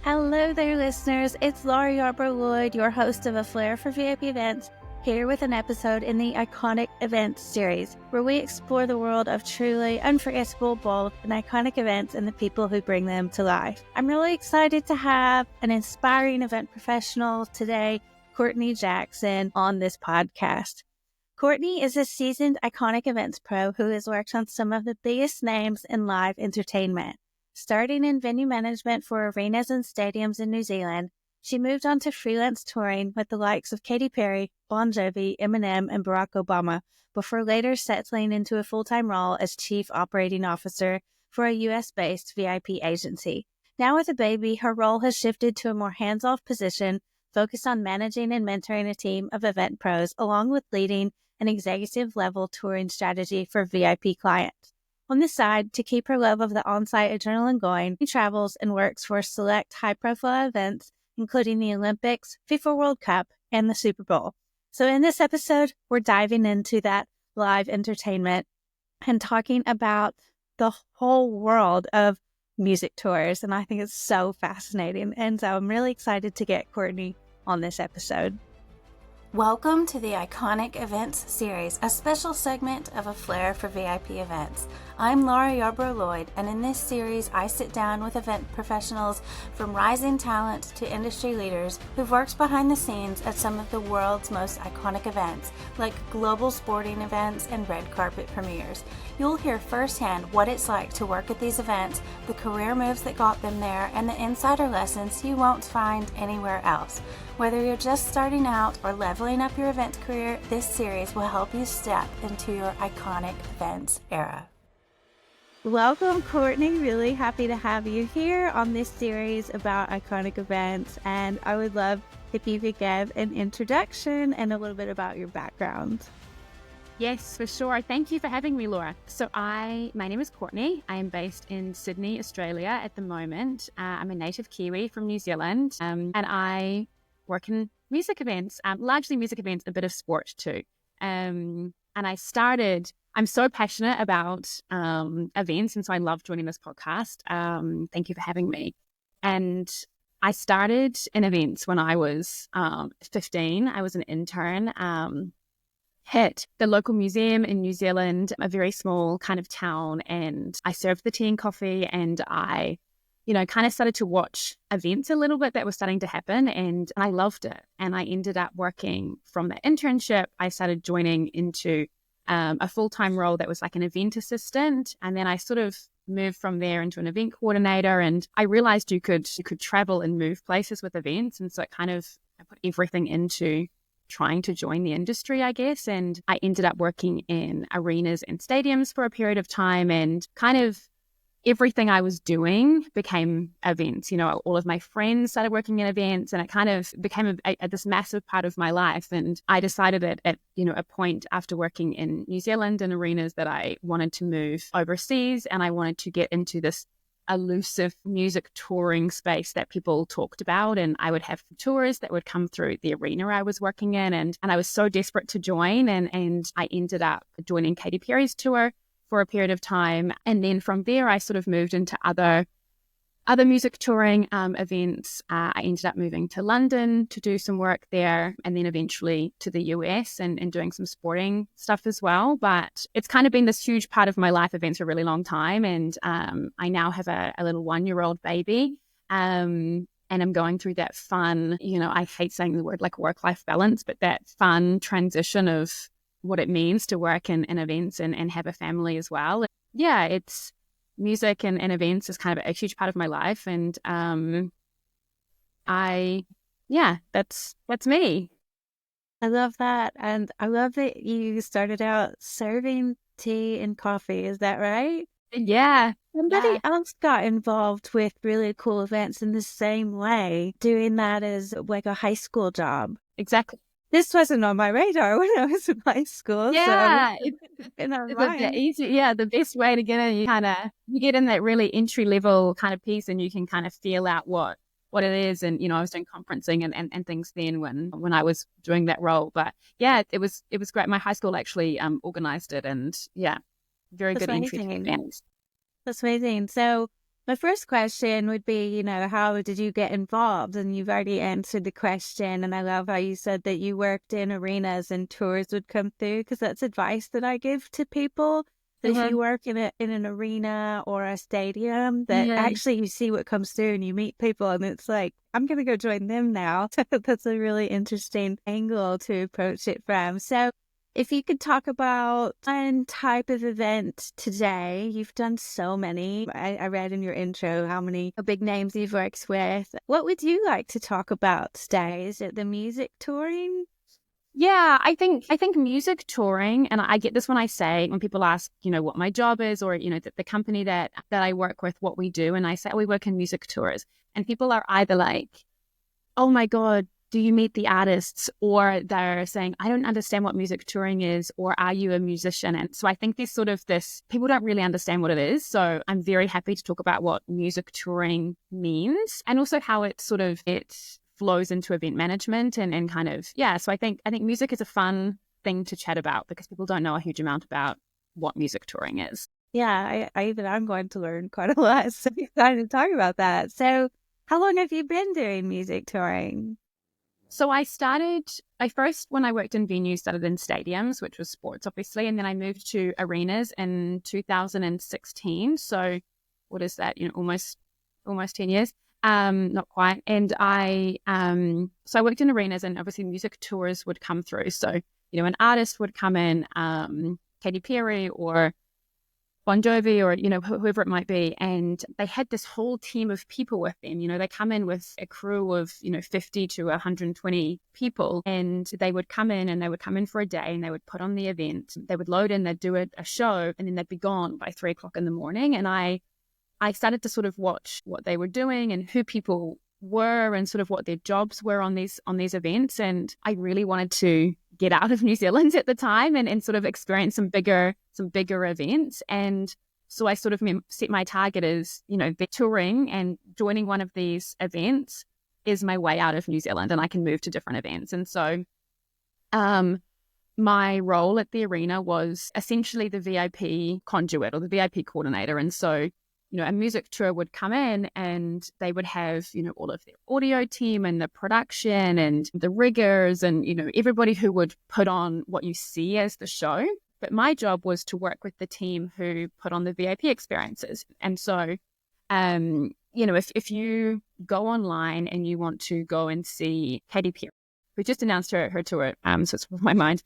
Hello there, listeners. It's Laura Yarbrough-Lloyd, your host of A Flair for VIP Events, here with an episode in the Iconic Events Series, where we explore the world of truly unforgettable, bold, and iconic events and the people who bring them to life. I'm really excited to have an inspiring event professional today, Courtney Jackson, on this podcast. Courtney is a seasoned Iconic Events pro who has worked on some of the biggest names in live entertainment. Starting in venue management for arenas and stadiums in New Zealand, she moved on to freelance touring with the likes of Katy Perry, Bon Jovi, Eminem, and Barack Obama, before later settling into a full-time role as Chief Operating Officer for a U.S.-based VIP agency. Now with a baby, her role has shifted to a more hands-off position, focused on managing and mentoring a team of event pros, along with leading an executive-level touring strategy for VIP clients. On the side, to keep her love of the on-site adrenaline going, she travels and works for select high-profile events, including the Olympics, FIFA World Cup, and the Super Bowl. So in this episode, we're diving into that live entertainment and talking about the whole world of music tours, and I think it's so fascinating. And so I'm really excited to get Courtney on this episode. Welcome to the Iconic Events Series, a special segment of A Flair for VIP Events. I'm Laura Yarbrough-Lloyd, and in this series, I sit down with event professionals from rising talent to industry leaders who've worked behind the scenes at some of the world's most iconic events, like global sporting events and red carpet premieres. You'll hear firsthand what it's like to work at these events, the career moves that got them there, and the insider lessons you won't find anywhere else. Whether you're just starting out or leveling up your event career, this series will help you step into your iconic events era. Welcome, Courtney. Really happy to have you here on this series about iconic events. And I would love if you could give an introduction and a little bit about your background. Yes, for sure. Thank you for having me, Laura. So my name is Courtney. I am based in Sydney, Australia at the moment. I'm a native Kiwi from New Zealand, and I work in music events, largely music events, a bit of sport too. And I'm so passionate about events, and so I love joining this podcast. Thank you for having me. And I started in events when I was 15. I was an intern, hit the local museum in New Zealand, a very small kind of town, and I served the tea and coffee, and I kind of started to watch events a little bit that were starting to happen, and I loved it. And I ended up working from that internship. I started joining into a full-time role that was like an event assistant. And then I sort of moved from there into an event coordinator. And I realized you could travel and move places with events. And so I put everything into trying to join the industry, I guess. And I ended up working in arenas and stadiums for a period of time, and kind of everything I was doing became events. All of my friends started working in events, and it kind of became this massive part of my life. And I decided at a point after working in New Zealand in arenas that I wanted to move overseas, and I wanted to get into this elusive music touring space that people talked about. And I would have tours that would come through the arena I was working in, and I was so desperate to join, and I ended up joining Katy Perry's tour for a period of time. And then from there, I sort of moved into other music touring events. I ended up moving to London to do some work there, and then eventually to the US and doing some sporting stuff as well. But it's kind of been this huge part of my life, events, for a really long time. And I now have a little 1-year-old baby. And I'm going through that fun, I hate saying the word like work-life balance, but that fun transition of what it means to work in events and have a family as well. Yeah, it's music and events is kind of a huge part of my life. And that's me. I love that. And I love that you started out serving tea and coffee. Is that right? Yeah. Somebody else got involved with really cool events in the same way, doing that as like a high school job. Exactly. This wasn't on my radar when I was in high school. Yeah, so it's a bit easy. Yeah, the best way to get in, you get in that really entry level kind of piece, and you can kind of feel out what it is. And I was doing conferencing and things then when I was doing that role. But yeah, it was great. My high school actually organized it, and yeah, very good entry to events. That's amazing. So My first question would be, how did you get involved? And you've already answered the question. And I love how you said that you worked in arenas and tours would come through, because that's advice that I give to people. That if you work in an arena or a stadium, that actually you see what comes through and you meet people and it's like, I'm going to go join them now. That's a really interesting angle to approach it from. So if you could talk about one type of event today, you've done so many. I read in your intro how many big names you've worked with. What would you like to talk about today? Is it the music touring? Yeah, I think music touring, and I get this when people ask, what my job is, or, the company that I work with, what we do. And I say, we work in music tours. And people are either like, oh my God, do you meet the artists? Or they're saying, I don't understand what music touring is, or are you a musician? And so I think there's people don't really understand what it is. So I'm very happy to talk about what music touring means, and also how it flows into event management and kind of, yeah. So I think music is a fun thing to chat about because people don't know a huge amount about what music touring is. Yeah, I'm going to learn quite a lot. So I'm excited to talk about that. So how long have you been doing music touring? So when I worked in venues, started in stadiums, which was sports, obviously. And then I moved to arenas in 2016. So what is that? Almost 10 years. Not quite. And so I worked in arenas, and obviously music tours would come through. So, an artist would come in, Katy Perry or Bon Jovi or, whoever it might be. And they had this whole team of people with them. They come in with a crew of, 50 to 120 people, and they would come in for a day, and they would put on the event. They would load in, they'd do a show, and then they'd be gone by 3:00 in the morning. And I started to sort of watch what they were doing and who people were and sort of what their jobs were on these events. And I really wanted to get out of New Zealand at the time and sort of experience some bigger events. And so I sort of set my target as, touring and joining one of these events is my way out of New Zealand, and I can move to different events. And so my role at the arena was essentially the VIP conduit or the VIP coordinator. And so a music tour would come in and they would have, all of their audio team and the production and the riggers and, everybody who would put on what you see as the show. But my job was to work with the team who put on the VIP experiences. And so, if you go online and you want to go and see Katy Perry, who just announced her tour, so it's on my mind,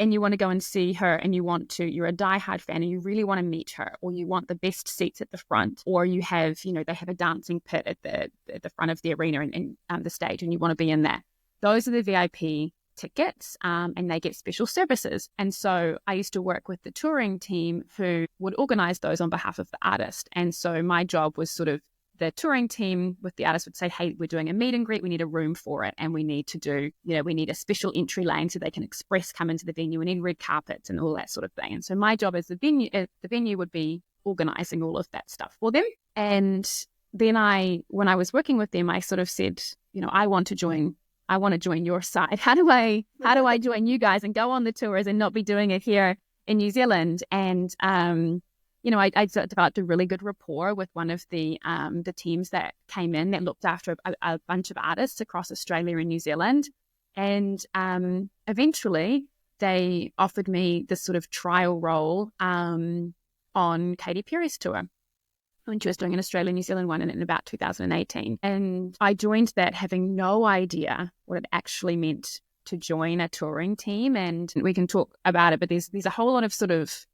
and you want to go and see her and you're a diehard fan and you really want to meet her, or you want the best seats at the front, or you have, they have a dancing pit at the front of the arena and the stage, and you want to be in that. Those are the VIP tickets, and they get special services. And so I used to work with the touring team who would organize those on behalf of the artist. And so my job was sort of, the touring team with the artist would say, hey, we're doing a meet and greet. We need a room for it. And we need to do, we need a special entry lane so they can express come into the venue. We need red carpets and all that sort of thing. And so my job as the venue would be organizing all of that stuff for them. And then when I was working with them, I sort of said, I want to join your side. How do I join you guys and go on the tours and not be doing it here in New Zealand? And, I developed a really good rapport with one of the teams that came in that looked after a bunch of artists across Australia and New Zealand. And eventually they offered me this sort of trial role on Katy Perry's tour when she was doing an Australia, New Zealand one in about 2018. And I joined that having no idea what it actually meant to join a touring team. And we can talk about it, but there's a whole lot of sort of,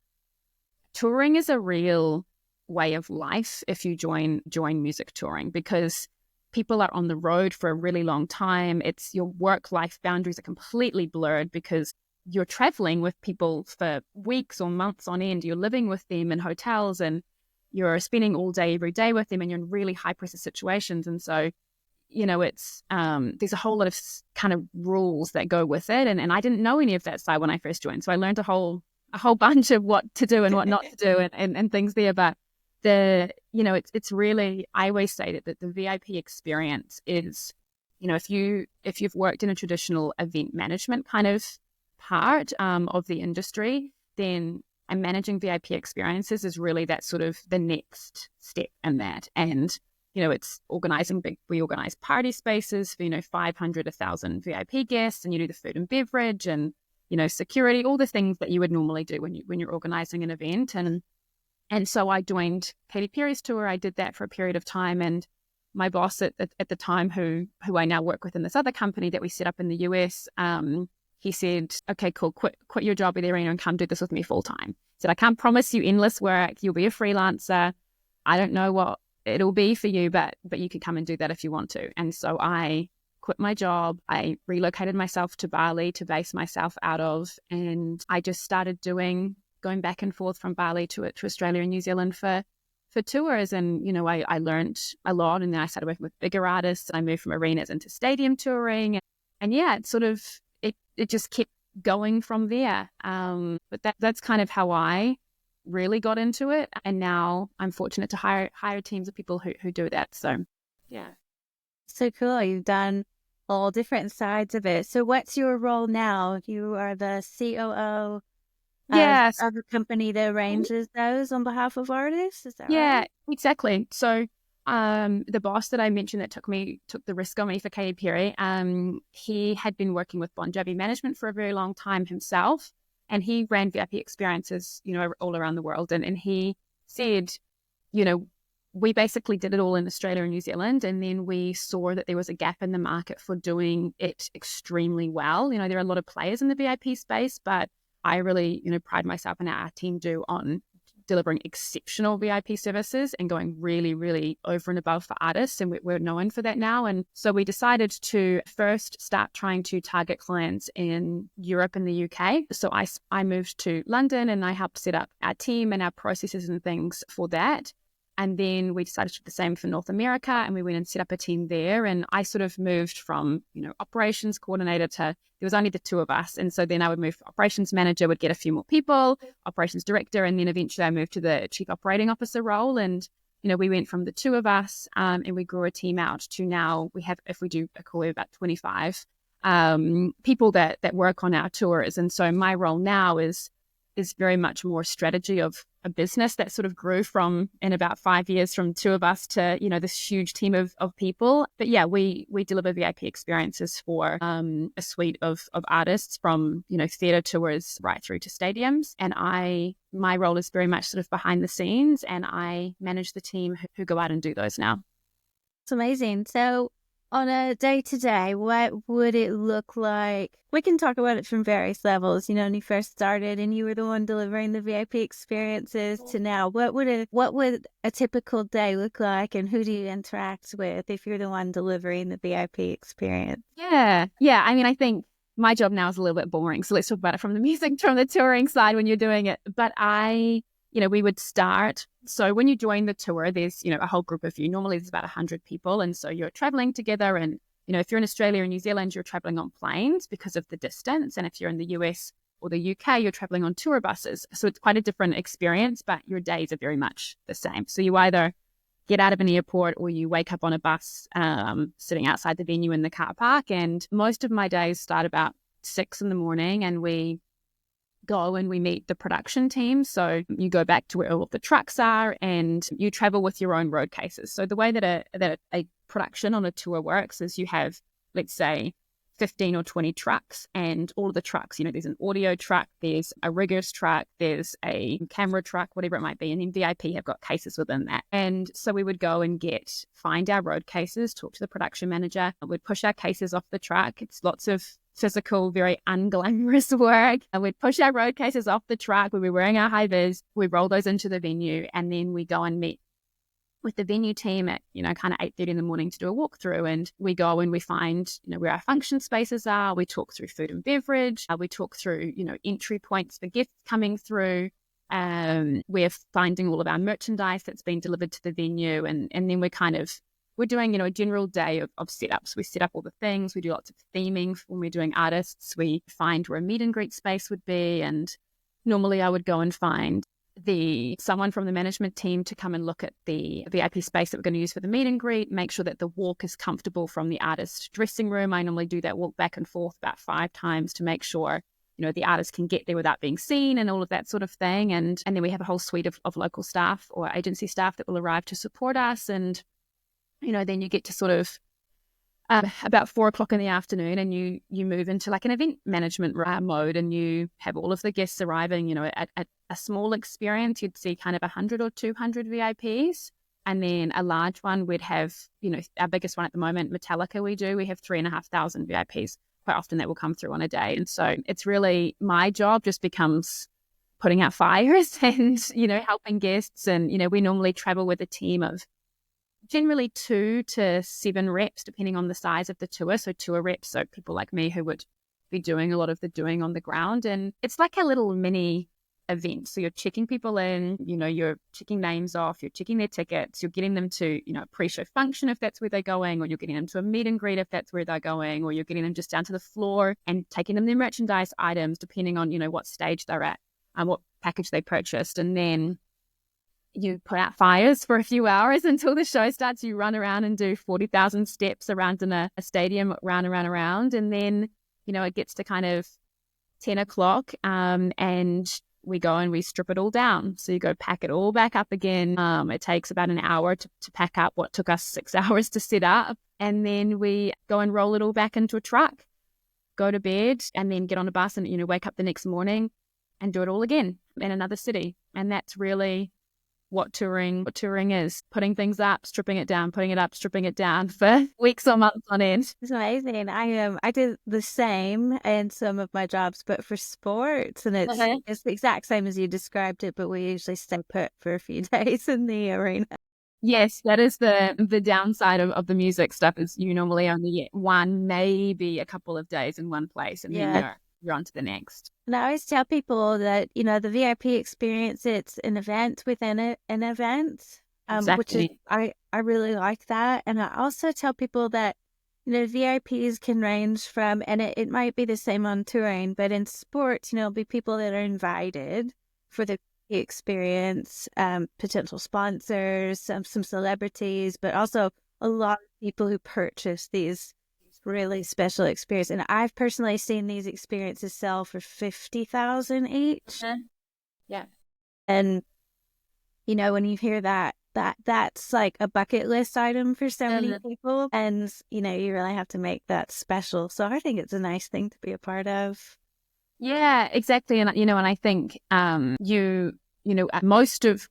touring is a real way of life if you join music touring, because people are on the road for a really long time. It's your work-life boundaries are completely blurred because you're traveling with people for weeks or months on end. You're living with them in hotels and you're spending all day, every day with them, and you're in really high-pressure situations. And so, it's there's a whole lot of kind of rules that go with it. And I didn't know any of that side when I first joined. So I learned a whole bunch of what to do and what not to do and things there. But it's really, I always say that the VIP experience is, if you've worked in a traditional event management kind of part of the industry, then And managing VIP experiences is really that sort of the next step in that. And, it's we organize party spaces for, 500, 1,000 VIP guests, and you do the food and beverage and, security, all the things that you would normally do when you're organizing an event. And so I joined Katy Perry's tour. I did that for a period of time. And my boss at the time, who I now work with in this other company that we set up in the US, he said, okay, cool, quit your job at the arena and come do this with me full time. He said, I can't promise you endless work. You'll be a freelancer. I don't know what it'll be for you, but you can come and do that if you want to. And so I quit my job. I relocated myself to Bali to base myself out of, and I just started going back and forth from Bali to Australia and New Zealand for tours. And, I learned a lot, and then I started working with bigger artists. I moved from arenas into stadium touring. And yeah, it just kept going from there. But that's kind of how I really got into it. And now I'm fortunate to hire teams of people who do that. So yeah. So cool. You've done all different sides of it. So what's your role now? You are the COO of a company that arranges those on behalf of artists. Is that right? Yeah, exactly. So the boss that I mentioned that took the risk on me for Katy Perry, he had been working with Bon Jovi management for a very long time himself, and he ran VIP experiences, all around the world. And he said, we basically did it all in Australia and New Zealand, and then we saw that there was a gap in the market for doing it extremely well. There are a lot of players in the VIP space, but I really, pride myself and our team do on delivering exceptional VIP services and going really, really over and above for artists. And we're known for that now. And so we decided to first start trying to target clients in Europe and the UK. So I moved to London and I helped set up our team and our processes and things for that. And then we decided to do the same for North America, and we went and set up a team there. And I sort of moved from, operations coordinator to, there was only the two of us. And so then I would move to operations manager, would get a few more people, operations director, and then eventually I moved to the chief operating officer role. And, we went from the two of us and we grew a team out to now we have, if we do a call, we have about 25 people that work on our tours. And so my role now is very much more strategy of a business that sort of grew from, in about 5 years, from two of us to, this huge team of people. But yeah, we deliver VIP experiences for a suite of artists from, theatre tours right through to stadiums. And my role is very much sort of behind the scenes, and I manage the team who go out and do those now. It's amazing. So on a day-to-day, what would it look like? We can talk about it from various levels. When you first started and you were the one delivering the VIP experiences to now, what would a typical day look like, and who do you interact with if you're the one delivering the VIP experience? Yeah. I mean, I think my job now is a little bit boring. So let's talk about it from the touring side when you're doing it. But we would start. So when you join the tour, there's, a whole group of you. Normally there's about 100 people. And so you're traveling together. And, if you're in Australia or New Zealand, you're traveling on planes because of the distance. And if you're in the US or the UK, you're traveling on tour buses. So it's quite a different experience, but your days are very much the same. So you either get out of an airport or you wake up on a bus sitting outside the venue in the car park. And most of my days start about 6 a.m, and we go and we meet the production team. So you go back to where all of the trucks are and you travel with your own road cases. So the way that a production on a tour works is you have, let's say, 15 or 20 trucks, and all of the trucks, there's an audio truck, there's a riggers truck, there's a camera truck, whatever it might be. And then VIP have got cases within that. And so we would go and find our road cases, talk to the production manager, we'd push our cases off the truck. It's lots of physical, very unglamorous work. And we'd push our road cases off the truck. We'd be wearing our high vis. We roll those into the venue, and then we go and meet with the venue team at, kind of 8:30 in the morning to do a walkthrough. And we go and we find, where our function spaces are. We talk through food and beverage. We talk through, entry points for guests coming through. We're finding all of our merchandise that's been delivered to the venue. And then we're doing, a general day of setups. We set up all the things. We do lots of theming when we're doing artists. We find where a meet and greet space would be. And normally I would go and find someone from the management team to come and look at the VIP space that we're going to use for the meet and greet, make sure that the walk is comfortable from the artist dressing room. I normally do that walk back and forth about 5 times to make sure the artist can get there without being seen and all of that sort of thing. And then we have a whole suite of local staff or agency staff that will arrive to support us. And, then you get to sort of about 4 o'clock in the afternoon, and you move into like an event management mode, and you have all of the guests arriving. At a small experience, you'd see kind of 100 or 200 VIPs, and then a large one we'd have, our biggest one at the moment, Metallica. We have 3,500 VIPs. Quite often that will come through on a day, and so it's really my job just becomes putting out fires and helping guests, and we normally travel with a team of generally 2 to 7 reps, depending on the size of the tour. So tour reps, so people like me who would be doing a lot of the doing on the ground. And it's like a little mini event. So you're checking people in, you're checking names off, you're checking their tickets, you're getting them to, a pre-show function if that's where they're going, or you're getting them to a meet and greet if that's where they're going, or you're getting them just down to the floor and taking them their merchandise items, depending on, what stage they're at and what package they purchased. And then you put out fires for a few hours until the show starts. You run around and do 40,000 steps around in a stadium, round and round and round. And then, it gets to kind of 10 o'clock and we go and we strip it all down. So you go pack it all back up again. It takes about an hour to pack up what took us 6 hours to set up. And then we go and roll it all back into a truck, go to bed, and then get on a bus and, wake up the next morning and do it all again in another city. And that's really what touring is: putting things up, stripping it down, putting it up, stripping it down for weeks or months on end. It's amazing. I did the same in some of my jobs, but for sports, and it's the exact same as you described it, but we usually stay put for a few days in the arena. Yes, that is the downside of the music stuff, is you normally only get one, maybe a couple of days in one place, and then you're on to the next. And I always tell people that, the VIP experience, it's an event within an event, Exactly. which is, I really like that. And I also tell people that, VIPs can range from, and it might be the same on touring, but in sports, it'll be people that are invited for the experience, potential sponsors, some celebrities, but also a lot of people who purchase these really special experience. And I've personally seen these experiences sell for 50,000 each. Yeah. And when you hear that's like a bucket list item for so many people, and you really have to make that special. So I think it's a nice thing to be a part of. Yeah, exactly. And and I think most of,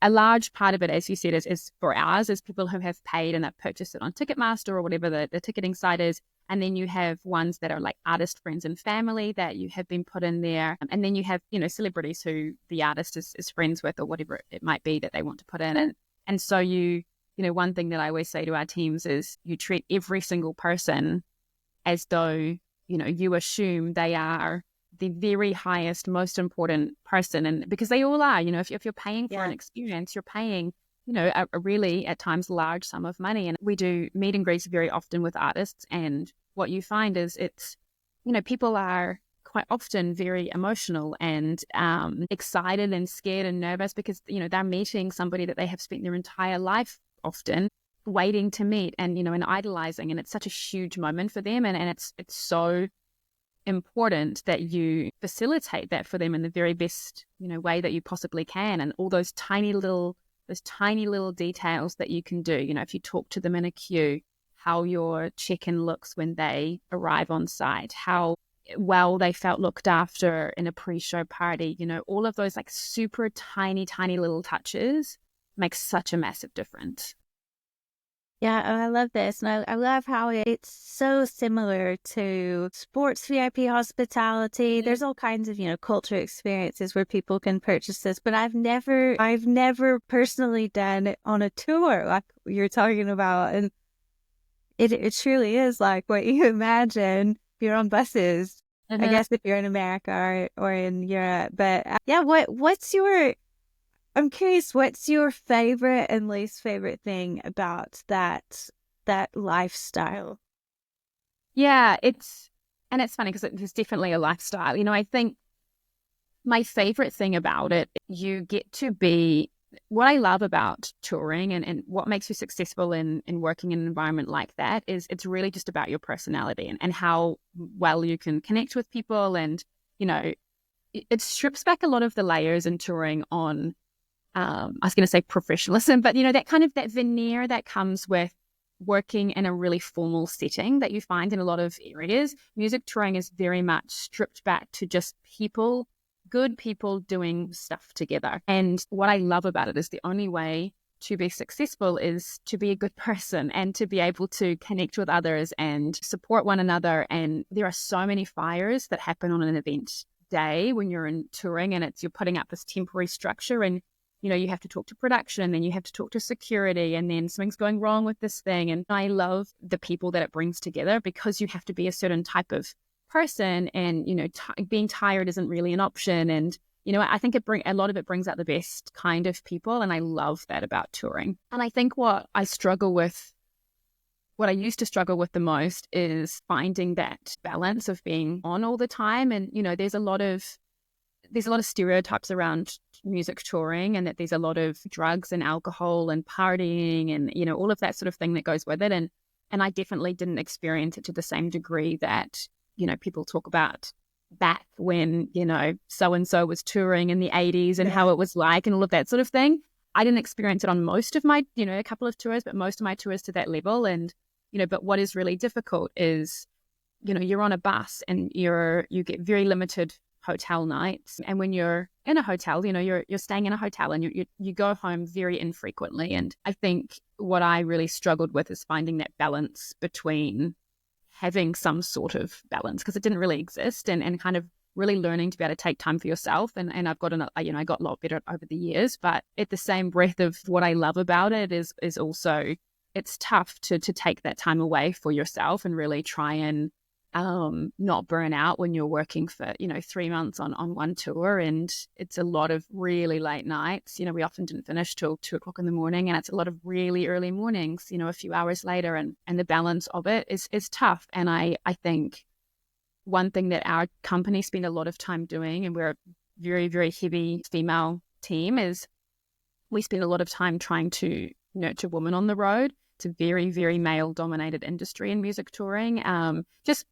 a large part of it, as you said, is for ours, is people who have paid and have purchased it on Ticketmaster or whatever the ticketing site is. And then you have ones that are like artist friends and family that you have been put in there. And then you have, celebrities who the artist is friends with, or whatever it might be that they want to put in. And so one thing that I always say to our teams is you treat every single person as though, you assume they are the very highest, most important person. And because they all are, if you're paying for an experience, you're paying, a really at times large sum of money. And we do meet and greets very often with artists. And what you find is it's, people are quite often very emotional and excited and scared and nervous because, they're meeting somebody that they have spent their entire life often waiting to meet and, and idolizing. And it's such a huge moment for them. And it's so important that you facilitate that for them in the very best, way that you possibly can. And all those tiny little details that you can do, if you talk to them in a queue, how your check-in looks when they arrive on site, how well they felt looked after in a pre-show party, all of those like super tiny little touches make such a massive difference. Yeah, I love this. And I love how it's so similar to sports VIP hospitality. There's all kinds of, culture experiences where people can purchase this, but I've never personally done it on a tour like you're talking about. And it truly is like what you imagine if you're on buses. I guess if you're in America or in Europe. But I'm curious, what's your favorite and least favorite thing about that lifestyle? Yeah, it's funny because it's definitely a lifestyle. I think my favorite thing about it, you get to be, what I love about touring and what makes you successful in working in an environment like that is it's really just about your personality and how well you can connect with people and, it strips back a lot of the layers in touring on, I was going to say professionalism, but, that kind of that veneer that comes with working in a really formal setting that you find in a lot of areas. Music touring is very much stripped back to just good people doing stuff together. And what I love about it is the only way to be successful is to be a good person and to be able to connect with others and support one another. And there are so many fires that happen on an event day when you're in touring, and you're putting up this temporary structure, and you have to talk to production, and then you have to talk to security, and then something's going wrong with this thing. And I love the people that it brings together, because you have to be a certain type of person, and being tired isn't really an option. And I think a lot of it brings out the best kind of people, and I love that about touring. And I think what I used to struggle with the most is finding that balance of being on all the time. And there's a lot of stereotypes around music touring, and that there's a lot of drugs and alcohol and partying and all of that sort of thing that goes with it. And I definitely didn't experience it to the same degree that people talk about back when so and so was touring in the 80s and how it was like and all of that sort of thing. I didn't experience it on most of my a couple of tours, but most of my tours to that level. And but what is really difficult is you're on a bus and you get very limited hotel nights, and when you're in a hotel, you're staying in a hotel, and you go home very infrequently. And I think what I really struggled with is finding that balance between having some sort of balance, because it didn't really exist, and kind of really learning to be able to take time for yourself. And I've gotten I got a lot better over the years, but at the same breath of what I love about it is also it's tough to take that time away for yourself and really try and not burn out when you're working for 3 months on one tour. And it's a lot of really late nights. We often didn't finish till 2:00 in the morning, and it's a lot of really early mornings a few hours later, and the balance of it is tough. And I think one thing that our company spend a lot of time doing, and we're a very, very heavy female team, is we spend a lot of time trying to nurture women on the road. It's a very, very male-dominated industry in music touring, just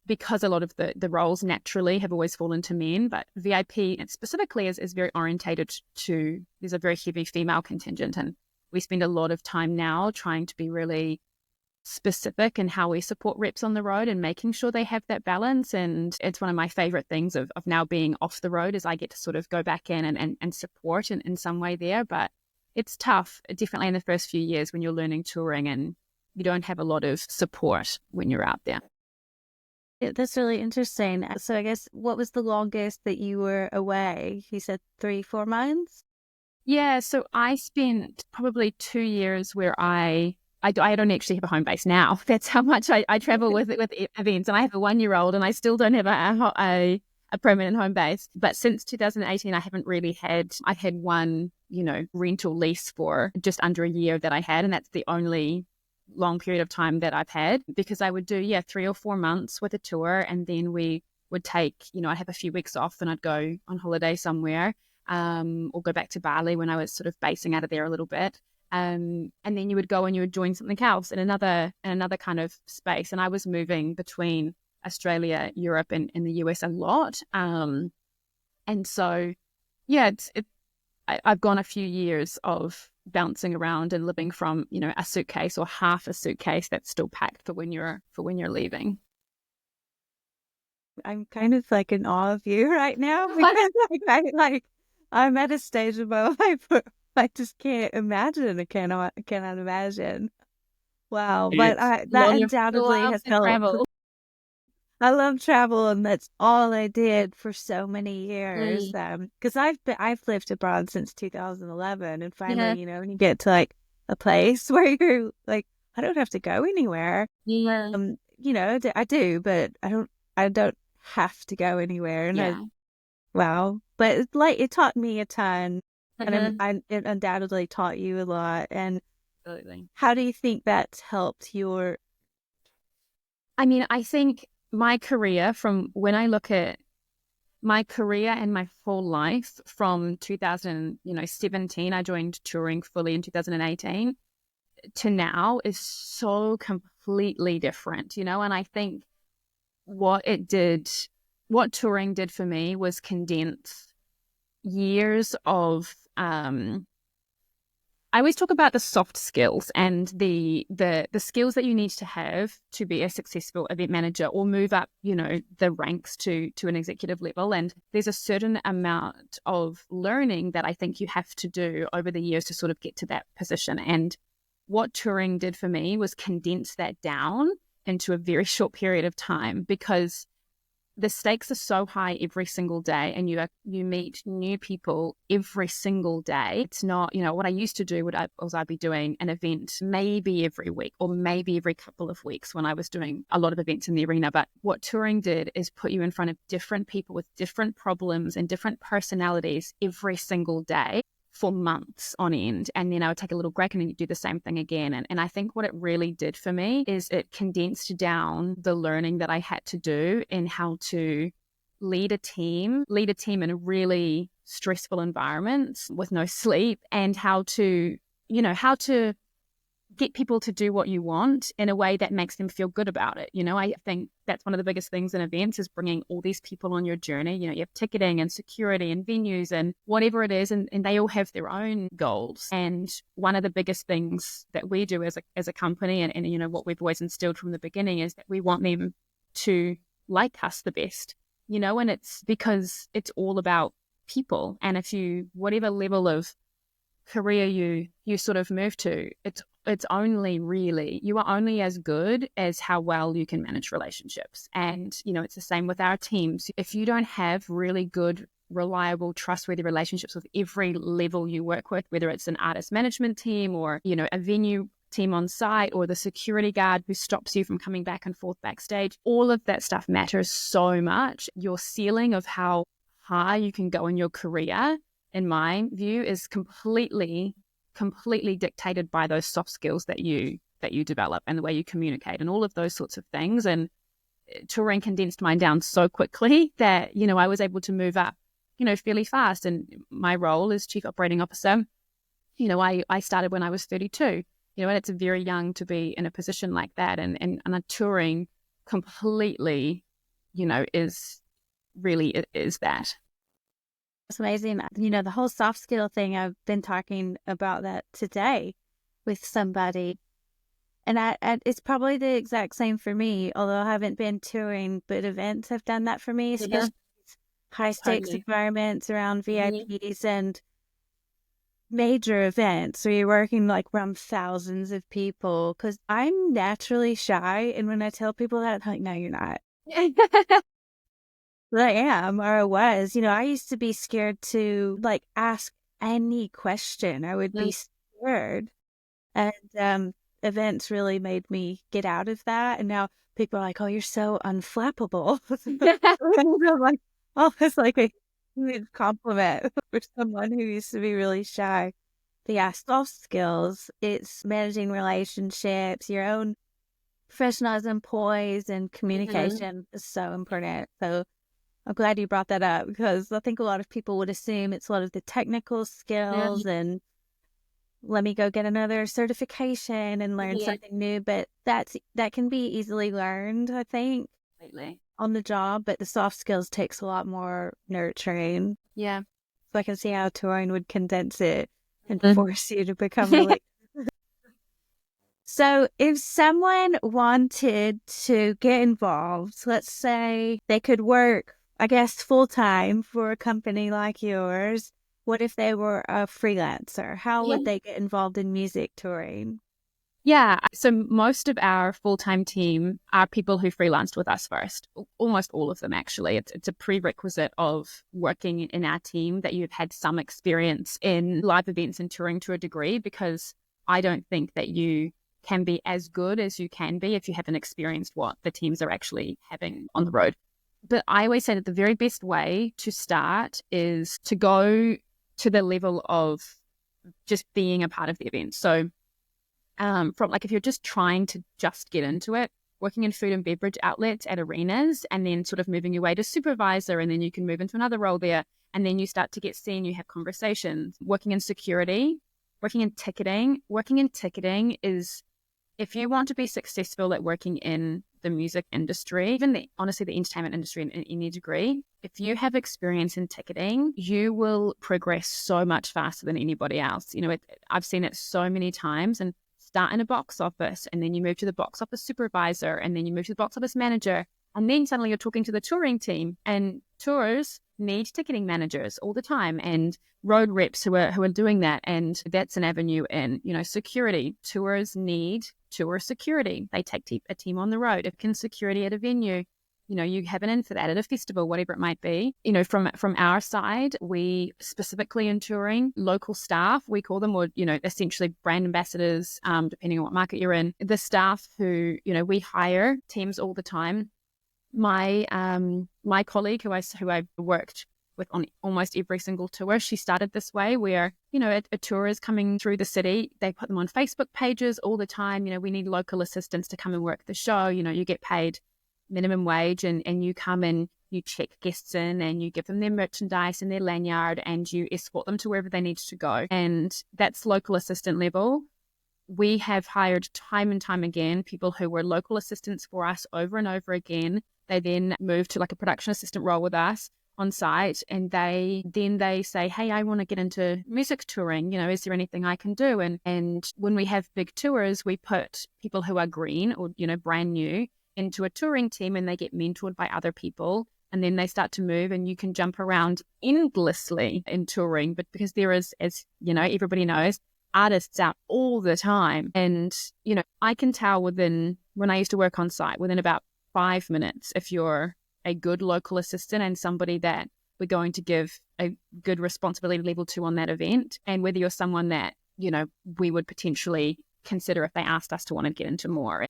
because a lot of the roles naturally have always fallen to men. But VIP specifically is very orientated to, there's a very heavy female contingent, and we spend a lot of time now trying to be really specific in how we support reps on the road and making sure they have that balance. And it's one of my favorite things of now being off the road, is I get to sort of go back in and support in some way there. But it's tough, definitely in the first few years when you're learning touring and you don't have a lot of support when you're out there. Yeah, that's really interesting. So I guess, what was the longest that you were away? You said 3-4 months? Yeah, so I spent probably 2 years where I don't actually have a home base now. That's how much I travel with events, and I have a 1-year-old, and I still don't have a permanent home base. But since 2018, I haven't really I had one, rental lease for just under a year that I had. And that's the only long period of time that I've had, because I would do, 3 or 4 months with a tour. And then we would take, I'd have a few weeks off and I'd go on holiday somewhere, or go back to Bali when I was sort of basing out of there a little bit. And then you would go and you would join something else in another kind of space. And I was moving between Australia, Europe, and the US a lot. And so, I've gone a few years of bouncing around and living from, a suitcase or half a suitcase that's still packed for when you're leaving. I'm kind of like in awe of you right now, because I'm at a stage of my life where I just can't imagine. I cannot imagine. Wow, but that undoubtedly has helped. I love travel, and that's all I did for so many years. Because I've lived abroad since 2011, and finally, when you get to like a place where you're like, I don't have to go anywhere. Yeah. I do, but I don't have to go anywhere. And but it taught me a ton, and it undoubtedly taught you a lot. And absolutely, how do you think that's helped your? I mean, I think my career, from when I look at my career and my whole life from 2017, I joined touring fully in 2018, to now is so completely different, and I think what it did what touring did for me was condense years of I always talk about the soft skills and the skills that you need to have to be a successful event manager or move up, the ranks to an executive level. And there's a certain amount of learning that I think you have to do over the years to sort of get to that position. And what touring did for me was condense that down into a very short period of time, because the stakes are so high every single day, and you meet new people every single day. It's not, what I used to do I'd be doing an event maybe every week or maybe every couple of weeks when I was doing a lot of events in the arena. But what touring did is put you in front of different people with different problems and different personalities every single day for months on end. And then I would take a little break and then do the same thing again. And I think what it really did for me is it condensed down the learning that I had to do in how to lead a team in a really stressful environment with no sleep, and how to get people to do what you want in a way that makes them feel good about it. I think that's one of the biggest things in events is bringing all these people on your journey. You have ticketing and security and venues and whatever it is, and they all have their own goals. And one of the biggest things that we do as a company, and what we've always instilled from the beginning, is that we want them to like us the best, and it's because it's all about people. And if whatever level of career you sort of move to, it's only really, you are only as good as how well you can manage relationships. And it's the same with our teams. If you don't have really good, reliable, trustworthy relationships with every level you work with, whether it's an artist management team or a venue team on site or the security guard who stops you from coming back and forth backstage, all of that stuff matters so much. Your ceiling of how high you can go in your career, in my view, is completely dictated by those soft skills that you develop and the way you communicate and all of those sorts of things. And touring condensed mine down so quickly that I was able to move up fairly fast. And my role as chief operating officer, I started when I was 32, and it's very young to be in a position like that. And a touring completely is that. It's amazing. The whole soft skill thing, I've been talking about that today with somebody. And it's probably the exact same for me, although I haven't been touring, but events have done that for me, especially high stakes environments around VIPs and major events where you're working like around thousands of people. Because I'm naturally shy. And when I tell people that, I'm like, no, you're not. But I am, or I was. I used to be scared to ask any question. I would be scared. And events really made me get out of that. And now people are like, oh, you're so unflappable. I'm like, oh, it's like a huge compliment for someone who used to be really shy. But yeah, soft skills, it's managing relationships, your own professionalism, poise, and communication is so important. So I'm glad you brought that up, because I think a lot of people would assume it's a lot of the technical skills and let me go get another certification and learn something new. But that can be easily learned, I think, on the job. But the soft skills takes a lot more nurturing. Yeah. So I can see how touring would condense it and force you to become really... So if someone wanted to get involved, let's say they could work, I guess, full-time for a company like yours. What if they were a freelancer? How would they get involved in music touring? Yeah. So most of our full-time team are people who freelanced with us first. Almost all of them, actually. It's a prerequisite of working in our team that you've had some experience in live events and touring to a degree, because I don't think that you can be as good as you can be if you haven't experienced what the teams are actually having on the road. But I always say that the very best way to start is to go to the level of just being a part of the event. So from if you're just trying to just get into it, working in food and beverage outlets at arenas, and then sort of moving your way to supervisor, and then you can move into another role there. And then you start to get seen, you have conversations, working in security, working in ticketing. Working in ticketing is if you want to be successful at working in the music industry, even honestly, the entertainment industry in any degree, if you have experience in ticketing, you will progress so much faster than anybody else. I've seen it so many times, and start in a box office, and then you move to the box office supervisor, and then you move to the box office manager, and then suddenly you're talking to the touring team, and tours need ticketing managers all the time, and road reps who are doing that. And that's an avenue in, security. Tours need tour security. They take a team on the road. If can security at a venue, you have an in for that at a festival, whatever it might be. From our side, we specifically in touring, local staff, we call them, or, essentially brand ambassadors, depending on what market you're in. The staff who, we hire teams all the time. My colleague who I worked with on almost every single tour, she started this way where, a tour is coming through the city. They put them on Facebook pages all the time. We need local assistants to come and work the show. You get paid minimum wage, and you come and you check guests in, and you give them their merchandise and their lanyard, and you escort them to wherever they need to go. And that's local assistant level. We have hired time and time again people who were local assistants for us over and over again. They then move to like a production assistant role with us on site, and they say, hey, I want to get into music touring. Is there anything I can do? And when we have big tours, we put people who are green or, brand new into a touring team, and they get mentored by other people. And then they start to move, and you can jump around endlessly in touring. But because there is, as everybody knows, artists out all the time. And, I can tell when I used to work on site, within about 5 minutes, if you're a good local assistant and somebody that we're going to give a good responsibility level to on that event, and whether you're someone that, we would potentially consider if they asked us to want to get into more.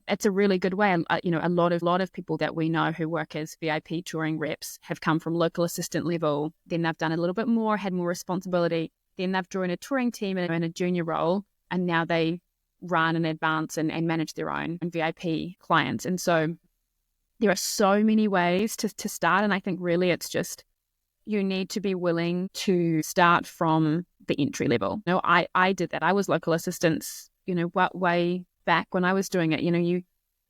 It's a really good way. A lot of people that we know who work as VIP touring reps have come from local assistant level. Then they've done a little bit more, had more responsibility. Then they've joined a touring team in a junior role, and now they run and advance and manage their own VIP clients. And so there are so many ways to start. And I think really it's just, you need to be willing to start from the entry level. I did that. I was local assistants, way back when I was doing it.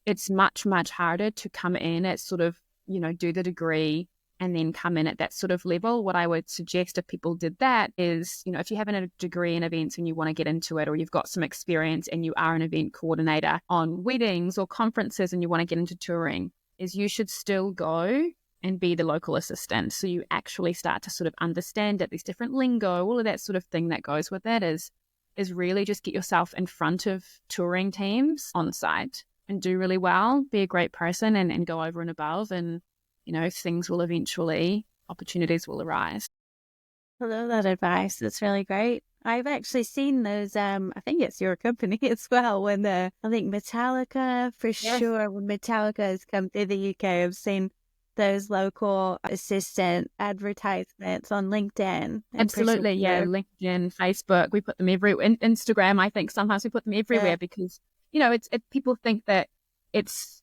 It's much, much harder to come in at sort of, do the degree and then come in at that sort of level. What I would suggest if people did that is, if you have a degree in events and you want to get into it, or you've got some experience and you are an event coordinator on weddings or conferences and you want to get into touring, is you should still go and be the local assistant. So you actually start to sort of understand it. There's different lingo, all of that sort of thing that goes with that is really just get yourself in front of touring teams on site and do really well, be a great person and go over and above, and, things will eventually, opportunities will arise. I love that advice. That's really great. I've actually seen those, I think it's your company as well, when I think Metallica, for sure, when Metallica has come through the UK, I've seen those local assistant advertisements on LinkedIn. Absolutely, yeah, LinkedIn, Facebook, we put them everywhere. Instagram, I think sometimes we put them everywhere because, people think that it's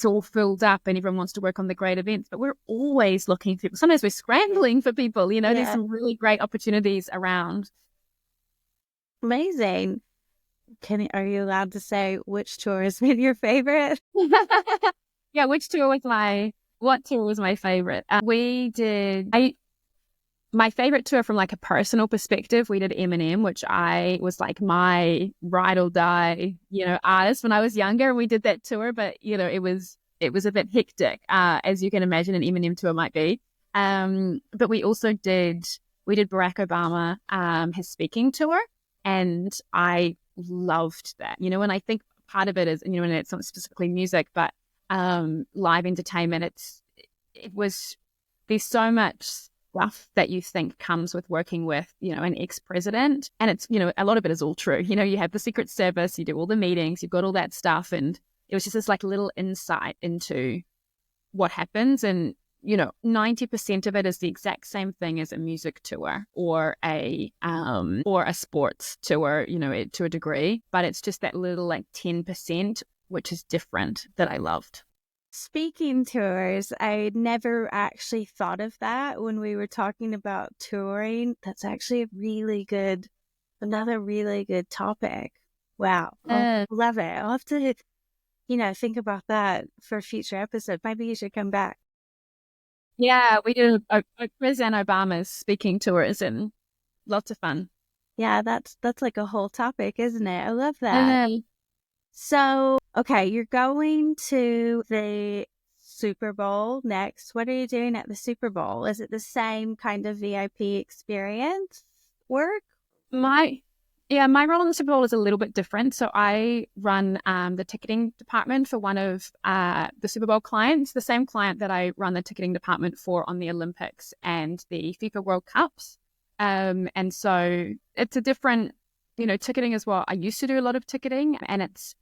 all filled up and everyone wants to work on the great events, but we're always looking for people. Sometimes we're scrambling for people, there's some really great opportunities around. Amazing. Are you allowed to say which tour has been your favorite? Yeah, what tour was my favorite? My favorite tour from like a personal perspective, we did Eminem, which I was like my ride or die, artist when I was younger. And we did that tour, but it was a bit hectic, as you can imagine an Eminem tour might be. But we did Barack Obama, his speaking tour, and I loved that. And I think part of it is, and it's not specifically music, but live entertainment. There's so much stuff that you think comes with working with, an ex-president. And it's, a lot of it is all true. You have the Secret Service, you do all the meetings, you've got all that stuff. And it was just this like little insight into what happens. And, 90% of it is the exact same thing as a music tour or a sports tour, to a degree. But it's just that little like 10%, which is different, that I loved. Speaking tours, I never actually thought of that when we were talking about touring. That's actually another really good topic. Wow. Oh, love it. I'll have to, think about that for a future episode. Maybe you should come back. Yeah, we did a quiz and Obama's speaking tours and lots of fun. Yeah, that's like a whole topic, isn't it? I love And that. then, So, okay, you're going to the Super Bowl next. What are you doing at the Super Bowl? Is it the same kind of VIP experience work? my role in the Super Bowl is a little bit different. So I run the ticketing department for one of the Super Bowl clients, the same client that I run the ticketing department for on the Olympics and the FIFA World Cups. And so it's a different, ticketing is what I used to do a lot of ticketing, and it's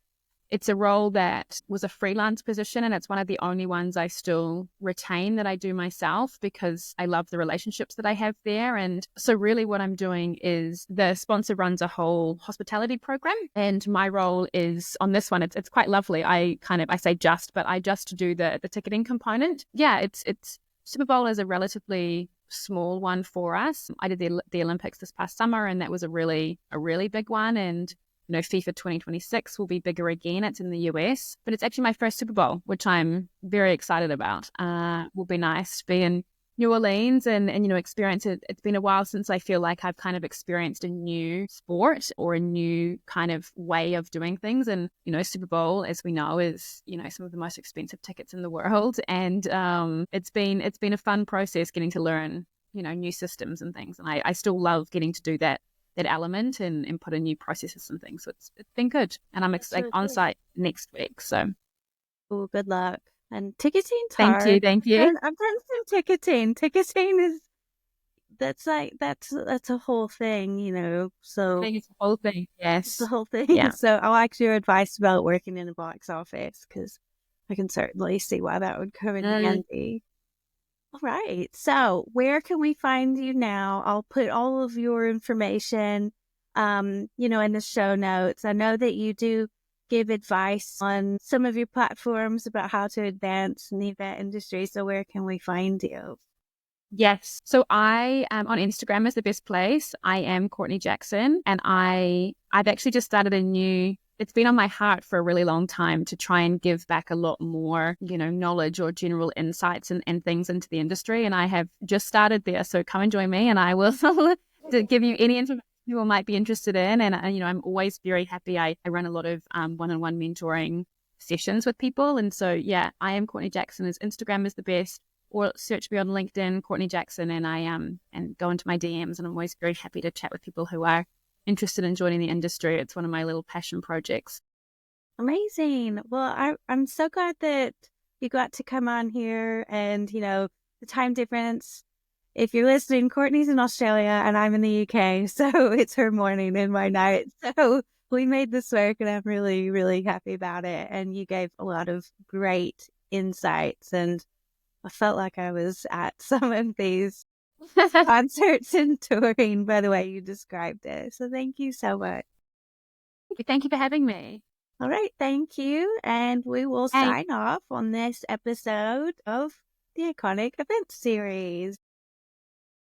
a role that was a freelance position, and it's one of the only ones I still retain that I do myself because I love the relationships that I have there. And so really what I'm doing is the sponsor runs a whole hospitality program, and my role is on this one. It's quite lovely. I say but I just do the ticketing component. Yeah, it's Super Bowl is a relatively small one for us. I did the Olympics this past summer, and that was a really big one. And FIFA 2026 will be bigger again. It's in the US, but it's actually my first Super Bowl, which I'm very excited about. Will be nice to be in New Orleans and experience it. It's been a while since I feel like I've kind of experienced a new sport or a new kind of way of doing things. And, Super Bowl, as we know, is, some of the most expensive tickets in the world. And it's been a fun process getting to learn, new systems and things. And I still love getting to do that element and put in new processes and things. So it's been good. And I'm on site next week. So good luck. And ticketing's thank hard. you. I've done some ticketing. Ticketing is that's a whole thing, So I think it's the whole thing. Yes, it's the whole thing. yeah. So I like your advice about working in a box office because I can certainly see why that would come in handy. All right. So where can we find you now? I'll put all of your information, in the show notes. I know that you do give advice on some of your platforms about how to advance in the event industry. So where can we find you? Yes. So I am on Instagram is the best place. I am Courtney Jackson, and I've actually just started it's been on my heart for a really long time to try and give back a lot more, knowledge or general insights and things into the industry. And I have just started there. So come and join me, and I will give you any information you might be interested in. And, I'm always very happy. I run a lot of one-on-one mentoring sessions with people. And so, yeah, I am Courtney Jackson. Instagram is the best. Or search me on LinkedIn, Courtney Jackson, and I and go into my DMs. And I'm always very happy to chat with people who are interested in joining the industry. It's one of my little passion projects. Amazing. Well, I'm so glad that you got to come on here, and the time difference. If you're listening, Courtney's in Australia and I'm in the UK, so it's her morning and my night. So we made this work, and I'm really, really happy about it. And you gave a lot of great insights, and I felt like I was at some of these concerts and touring by the way you described it. So thank you so much. Thank you for having me. All right. Thank you. And we will sign off on this episode of the Iconic Events Series.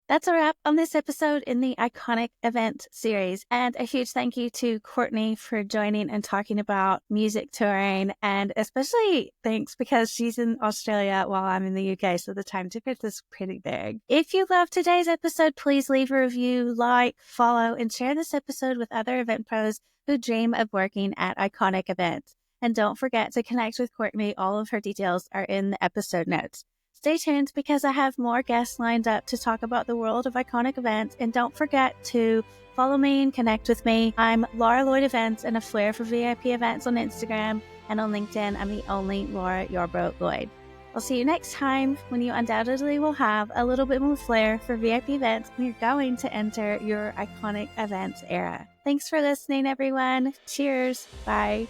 That's a wrap on this episode in the Iconic Event Series. And a huge thank you to Courtney for joining and talking about music touring. And especially thanks because she's in Australia while I'm in the UK. So the time difference is pretty big. If you loved today's episode, please leave a review, like, follow, and share this episode with other event pros who dream of working at iconic events. And don't forget to connect with Courtney. All of her details are in the episode notes. Stay tuned because I have more guests lined up to talk about the world of iconic events. And don't forget to follow me and connect with me. I'm Laura Lloyd Events and A Flair for VIP Events on Instagram. And on LinkedIn, I'm the only Laura Yarbrough Lloyd. I'll see you next time when you undoubtedly will have a little bit more flair for VIP events when you're going to enter your iconic events era. Thanks for listening, everyone. Cheers. Bye.